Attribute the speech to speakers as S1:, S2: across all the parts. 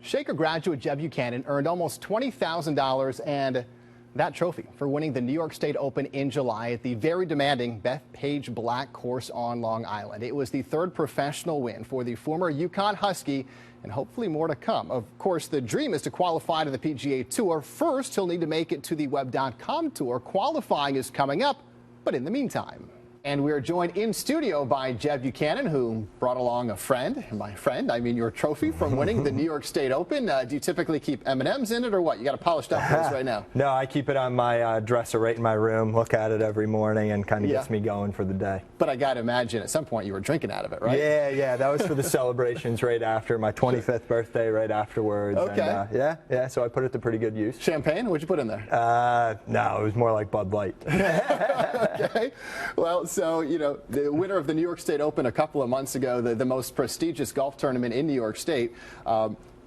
S1: Shaker graduate Jeb Buchanan earned almost $20,000 and that trophy for winning the New York State Open in July at the very demanding Bethpage Black course on Long Island. It was the third professional win for the former UConn Husky, and hopefully more to come. Of course, the dream is to qualify to the PGA Tour. First, he'll need to make it to the Web.com Tour. Qualifying is coming up, but in the meantime. And we're joined in studio by Jeb Buchanan, who brought along a friend. And by friend, I mean your trophy from winning the New York State Open. Do you typically keep M&Ms in it or what? You got a polished up face right now.
S2: No, I keep it on my dresser right in my room, look at it every morning, and kind of gets me going for the day.
S1: But I got to imagine at some point you were drinking out of it, right?
S2: Yeah, that was for the celebrations right after my 25th birthday, right afterwards.
S1: Okay.
S2: And, yeah, so I put it to pretty good use.
S1: Champagne? What'd you put in there?
S2: No, it was more like Bud Light.
S1: Okay. Well, so, you know, the winner of the New York State Open a couple of months ago, the most prestigious golf tournament in New York State.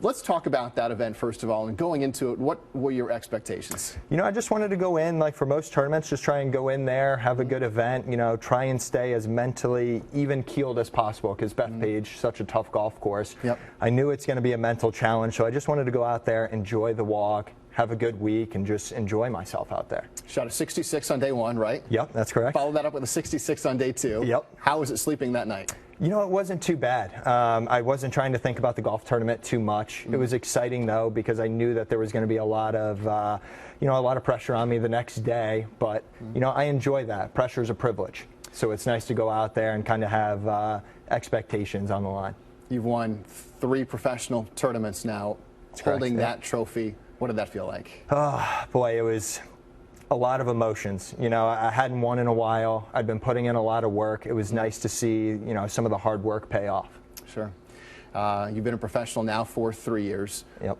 S1: Let's talk about that event first of all, and going into it, what were your expectations?
S2: You know, I just wanted to go in, like for most tournaments, just try and go in there, have a good event, you know, try and stay as mentally even-keeled as possible, because Bethpage, such a tough golf course.
S1: Yep.
S2: I knew it's going to be a mental challenge, so I just wanted to go out there, enjoy the walk, have a good week, and just enjoy myself out there.
S1: Shot a 66 on day one, right?
S2: Yep, that's correct.
S1: Followed that up with a 66 on day two.
S2: Yep.
S1: How was it sleeping that night?
S2: You know, it wasn't too bad. I wasn't trying to think about the golf tournament too much. It was exciting though, because I knew that there was going to be a lot of, you know, a lot of pressure on me the next day. But you know, I enjoy that. Pressure is a privilege, so it's nice to go out there and kind of have expectations on the line.
S1: You've won 3 professional tournaments now, holding that trophy. What did that feel like?
S2: Oh boy, it was a lot of emotions. You know, I hadn't won in a while. I'd been putting in a lot of work. It was nice to see, you know, some of the hard work pay off.
S1: Sure. You've been a professional now for 3 years.
S2: Yep.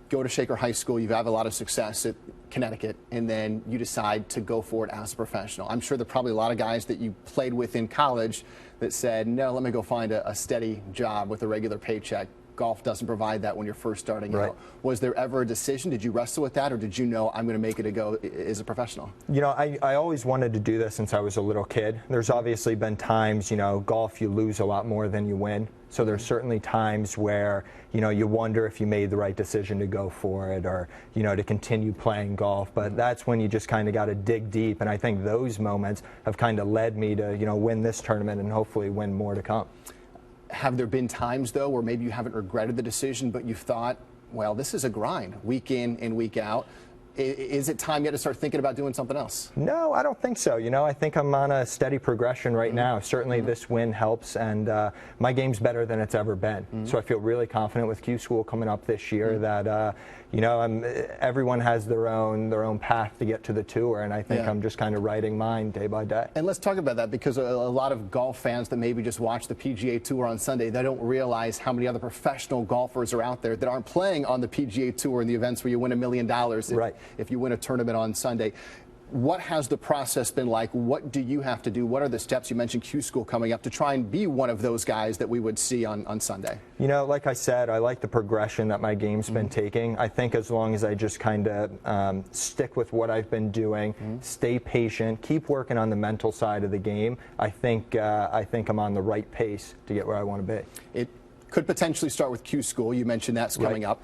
S1: Go to Shaker High School. You've had a lot of success at Connecticut, and then you decide to go for it as a professional. I'm sure there are probably a lot of guys that you played with in college that said, no, let me go find a steady job with a regular paycheck. Golf doesn't provide that when you're first starting out. Was there ever a decision? Did you wrestle with that, or did you know I'm going to make it a go as a professional? You
S2: know, I always wanted to do this since I was a little kid. There's obviously been times, you know, golf you lose a lot more than you win. So there's certainly times where, you know, you wonder if you made the right decision to go for it, or, you know, to continue playing golf. But that's when you just kind of got to dig deep. And I think those moments have kind of led me to, you know, win this tournament and hopefully win more to come.
S1: Have there been times, though, where maybe you haven't regretted the decision, but you've thought, well, this is a grind, week in and week out? Is it time yet to start thinking about doing something else?
S2: No, I don't think so. You know, I think I'm on a steady progression right now. Certainly this win helps, and my game's better than it's ever been. So I feel really confident with Q School coming up this year that, you know, everyone has their own path to get to the tour, and I think I'm just kind of riding mine day by day.
S1: And let's talk about that, because a lot of golf fans that maybe just watch the PGA Tour on Sunday, they don't realize how many other professional golfers are out there that aren't playing on the PGA Tour in the events where you win $1 million. If you win a tournament on Sunday. What has the process been like? What do you have to do? What are the steps? You mentioned Q School coming up to try and be one of those guys that we would see on Sunday.
S2: You know, like I said, I like the progression that my game's been taking. I think as long as I just kind of stick with what I've been doing, stay patient, keep working on the mental side of the game, I think I'm on the right pace to get where I want to be.
S1: It could potentially start with Q School. You mentioned that's coming up.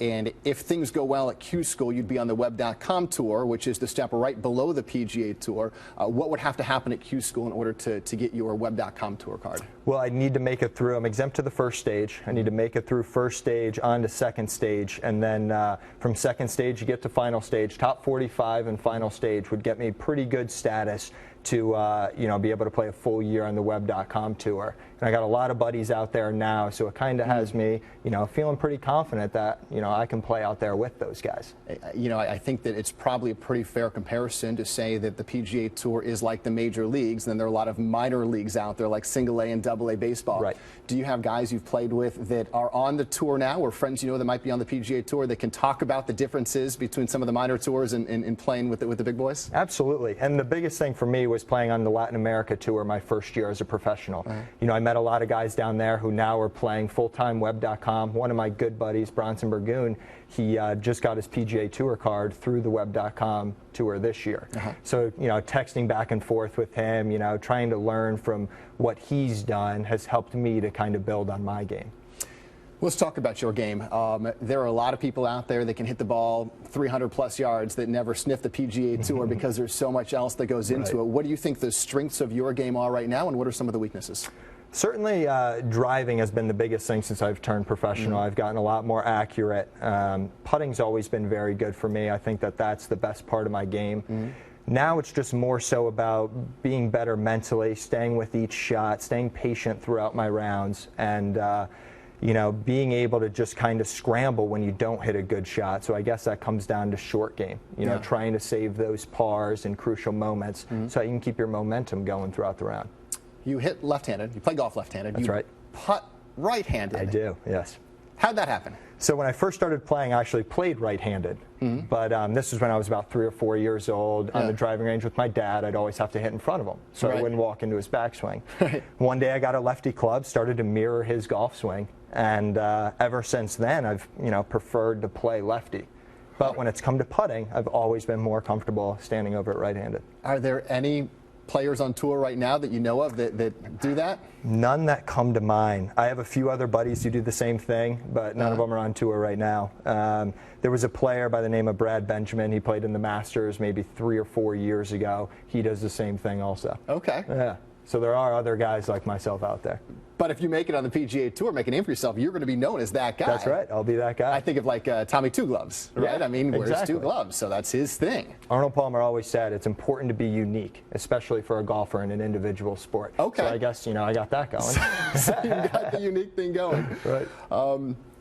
S1: And if things go well at Q School, you'd be on the Web.com Tour, which is the step right below the PGA Tour. What would have to happen at Q School in order to get your Web.com Tour card?
S2: Well, I need to make it through. I'm exempt to the first stage. I need to make it through first stage on to second stage. And then from second stage, you get to final stage. Top 45 and final stage would get me pretty good status to you know, be able to play a full year on the Web.com Tour. And I got a lot of buddies out there now, so it kind of has me, you know, feeling pretty confident that, you know, I can play out there with those guys.
S1: You know, I think that it's probably a pretty fair comparison to say that the PGA Tour is like the major leagues, and then there are a lot of minor leagues out there like single A and double A baseball. Do you have guys you've played with that are on the tour now, or friends you know that might be on the PGA Tour that can talk about the differences between some of the minor tours and playing with the big boys?
S2: Absolutely. And the biggest thing for me was playing on the Latin America Tour my first year as a professional. You know, I met a lot of guys down there who now are playing full-time Web.com. One of my good buddies, Bronson Burgoon, he just got his PGA Tour card through the Web.com Tour this year. So, you know, texting back and forth with him, you know, trying to learn from what he's done has helped me to kind of build on my game.
S1: Let's talk about your game. There are a lot of people out there that can hit the ball 300-plus yards that never sniff the PGA Tour because there's so much else that goes into it. What do you think the strengths of your game are right now, and what are some of the weaknesses?
S2: Certainly, driving has been the biggest thing since I've turned professional. I've gotten a lot more accurate. Putting's always been very good for me. I think that that's the best part of my game. Now it's just more so about being better mentally, staying with each shot, staying patient throughout my rounds, and you know, being able to just kind of scramble when you don't hit a good shot. So I guess that comes down to short game, you know, trying to save those pars in crucial moments so that you can keep your momentum going throughout the round. You
S1: hit left-handed. You play golf left-handed.
S2: That's right.
S1: Putt right-handed.
S2: I do, yes.
S1: How'd that happen?
S2: So when I first started playing, I actually played right-handed. But this was when I was about 3 or 4 years old on the driving range with my dad. I'd always have to hit in front of him, so I wouldn't walk into his backswing. One day I got a lefty club, started to mirror his golf swing, and ever since then I've preferred to play lefty. But when it's come to putting, I've always been more comfortable standing over it right-handed.
S1: Are there any players on tour right now that you know of that do that?
S2: None that come to mind. I have a few other buddies who do the same thing, but none of them are on tour right now. There was a player by the name of Brad Benjamin. He played in the Masters maybe 3 or 4 years ago. He does the same thing also.
S1: Okay.
S2: Yeah. So there are other guys like myself out there.
S1: But if you make it on the PGA Tour, make a name for yourself, you're going to be known as that guy.
S2: That's right. I'll be that guy.
S1: I think of like Tommy Two Gloves, right?
S2: Yeah,
S1: I mean, wears
S2: exactly.
S1: 2 gloves, so that's his thing.
S2: Arnold Palmer always said it's important to be unique, especially for a golfer in an individual sport.
S1: Okay.
S2: So I guess, I got that going.
S1: So you got the unique thing going.
S2: Right.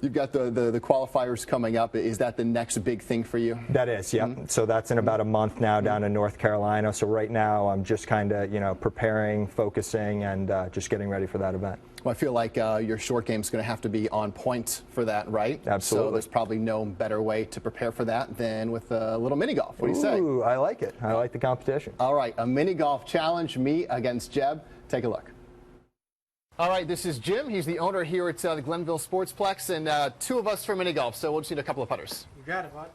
S1: You've got the qualifiers coming up. Is that the next big thing for you?
S2: That is, yeah. So that's in about a month now down in North Carolina. So right now I'm just kind of, preparing, focusing, and just getting ready for that event.
S1: Well, I feel like your short game is going to have to be on point for that, right?
S2: Absolutely.
S1: So there's probably no better way to prepare for that than with a little mini golf. What do you say?
S2: Ooh, I like it. I like the competition.
S1: All right, a mini golf challenge, me against Jeb. Take a look. All right, this is Jim. He's the owner here at the Glenville Sportsplex, and 2 of us for mini golf, so we'll just need a couple of putters.
S3: You got it, bud.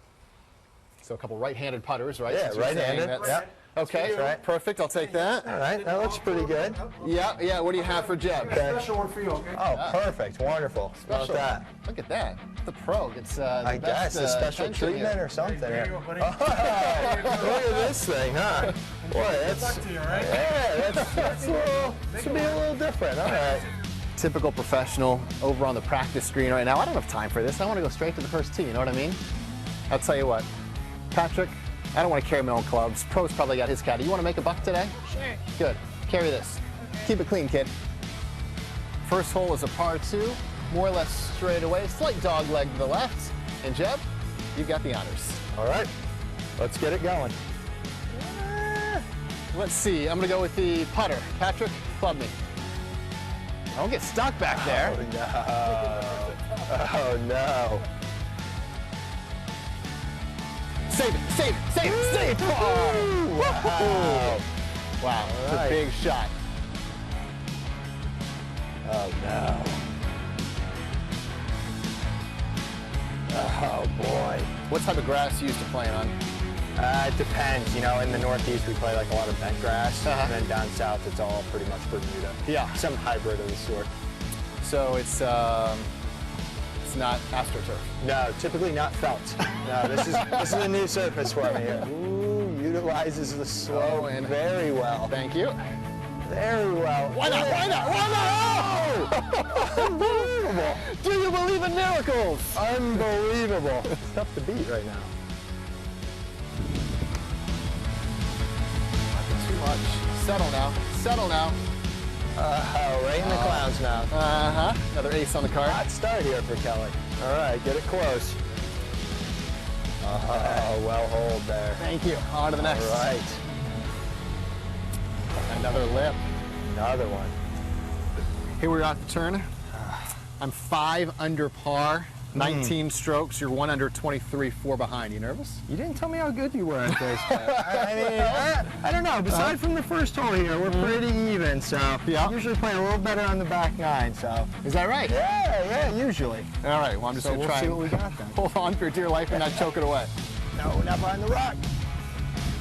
S1: So a couple right-handed putters, right?
S2: Yeah, right-handed.
S1: Yep. Okay,
S2: right.
S1: Perfect. I'll take that.
S2: All right, that looks pretty good.
S1: Yeah. What do you have for Jeb?
S3: Special one for you, okay?
S2: Oh, perfect. Wonderful.
S1: Special.
S2: That?
S1: Look at that. The pro gets
S2: I guess a special treatment or something.
S3: There you go, buddy.
S2: Look at this thing, huh? Boy, that's
S3: Good luck to you, all right?
S2: yeah, that's a little. This would be a little different. All right.
S1: Typical professional over on the practice screen right now. I don't have time for this. I want to go straight to the first tee. You know what I mean? I'll tell you what, Patrick. I don't want to carry my own clubs. Pro's probably got his caddy. You want to make a buck today?
S4: Sure.
S1: Good. Carry this. Keep it clean, kid. First hole is a par 2, more or less straight away. Slight dog leg to the left. And Jeb, you've got the honors.
S2: All right. Let's get it going.
S1: Let's see. I'm going to go with the putter. Patrick, club me. Don't get stuck back there.
S2: Oh no.
S1: Save it. Oh. Wow. It's a big shot.
S2: Oh no. Oh boy.
S1: What type of grass you used to play on?
S2: It depends. In the Northeast we play like a lot of bent grass, and then down south it's all pretty much Bermuda.
S1: Yeah.
S2: Some hybrid of the sort.
S1: So it's not AstroTurf.
S2: No, typically not felt. No, this is a new surface for me. Ooh, utilizes the slope very well.
S1: Thank you.
S2: Very well.
S1: Why not? Oh! Unbelievable. Do you believe in miracles?
S2: Unbelievable. It's tough to beat right now.
S1: Too much. Settle now.
S2: Right in the clouds now.
S1: Another ace on the card.
S2: Hot start here for Kelly. All right, get it close. Well hold there.
S1: Thank you. On to the next.
S2: All right.
S1: Another lip.
S2: Another one.
S1: Here we are at the turn. I'm 5 under par. 19 strokes. You're 1 under, 23, 4 behind. You nervous?
S2: You didn't tell me how good you were at this. I don't know. Aside from the first hole here, we're pretty even. So
S1: Yeah.
S2: usually play a little better on the back 9. So
S1: Is that right?
S2: yeah, usually.
S1: All right. Well, I'm just
S2: So
S1: going to
S2: we'll
S1: try
S2: see
S1: and
S2: what we got then.
S1: hold on for dear life and not choke it away.
S2: No, not behind the rock.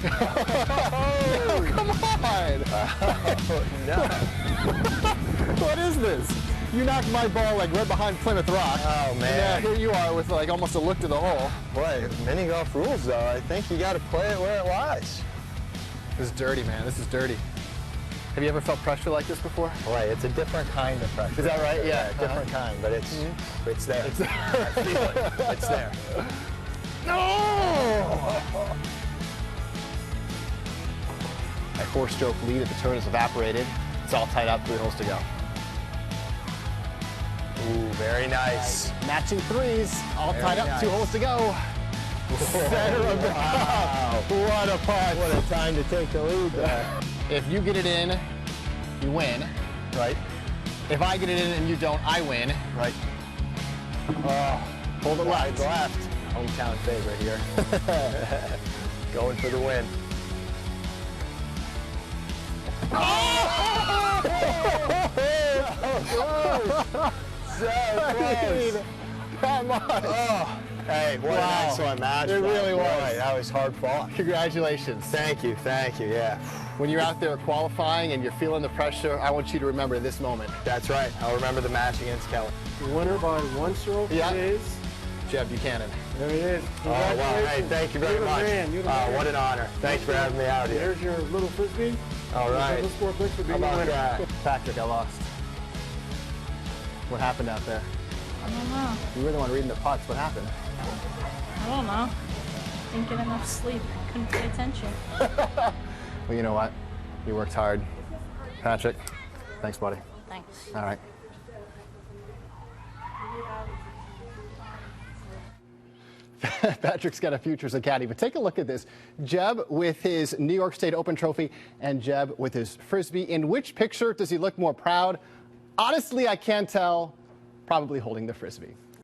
S1: Oh, come on.
S2: Oh, no.
S1: What is this? You knocked my ball like right behind Plymouth Rock.
S2: Oh, man.
S1: Yeah, here you are with like almost a look to the hole.
S2: Boy, mini golf rules, though. I think you got to play it where it lies.
S1: This is dirty, man. This is dirty. Have you ever felt pressure like this before?
S2: Boy, it's a different kind of pressure.
S1: Is that right? Yeah.
S2: Different kind, but it's there.
S1: It's there.
S2: I feel it. It's there.
S1: No! That 4-stroke lead at the turn has evaporated. It's all tied up, 3 holes to go.
S2: Ooh, very nice.
S1: Matching threes, all tied up,
S2: nice.
S1: 2 holes to go. Center of the cup. What a putt.
S2: What a time to take the lead there.
S1: If you get it in, you win.
S2: Right?
S1: If I get it in and you don't, I win.
S2: Right.
S1: Hold it
S2: Wide
S1: left.
S2: left. Hometown favorite here. Going for the win. So close.
S1: Come on.
S2: Oh, hey, what
S1: Wow.
S2: an excellent match.
S1: It really
S2: Boy,
S1: was.
S2: that was hard fought.
S1: Congratulations.
S2: Thank you, yeah.
S1: When you're out there qualifying and you're feeling the pressure, I want you to remember this moment.
S2: That's right. I'll remember the match against Kelly.
S3: The winner by 1 stroke is
S1: Jeb Buchanan.
S3: there he is.
S2: Oh, wow. Hey, thank you very
S3: You're the
S2: much.
S3: man. You're the man.
S2: What an honor. Thanks for having me out here.
S3: There's your little frisbee.
S2: All right.
S3: Little sport bricks for
S2: How
S3: being the
S2: about
S3: winner.
S2: that?
S1: Patrick, I lost. What happened out there?
S4: I don't know.
S1: You were the one reading the putts. What happened?
S4: I don't know. Didn't get enough sleep. Couldn't pay attention.
S1: Well, you know what? You worked hard. Patrick, thanks, buddy.
S4: Thanks.
S1: All right. Patrick's got a future as a caddy, but take a look at this. Jeb with his New York State Open trophy and Jeb with his Frisbee. In which picture does he look more proud? Honestly, I can't tell. Probably holding the Frisbee.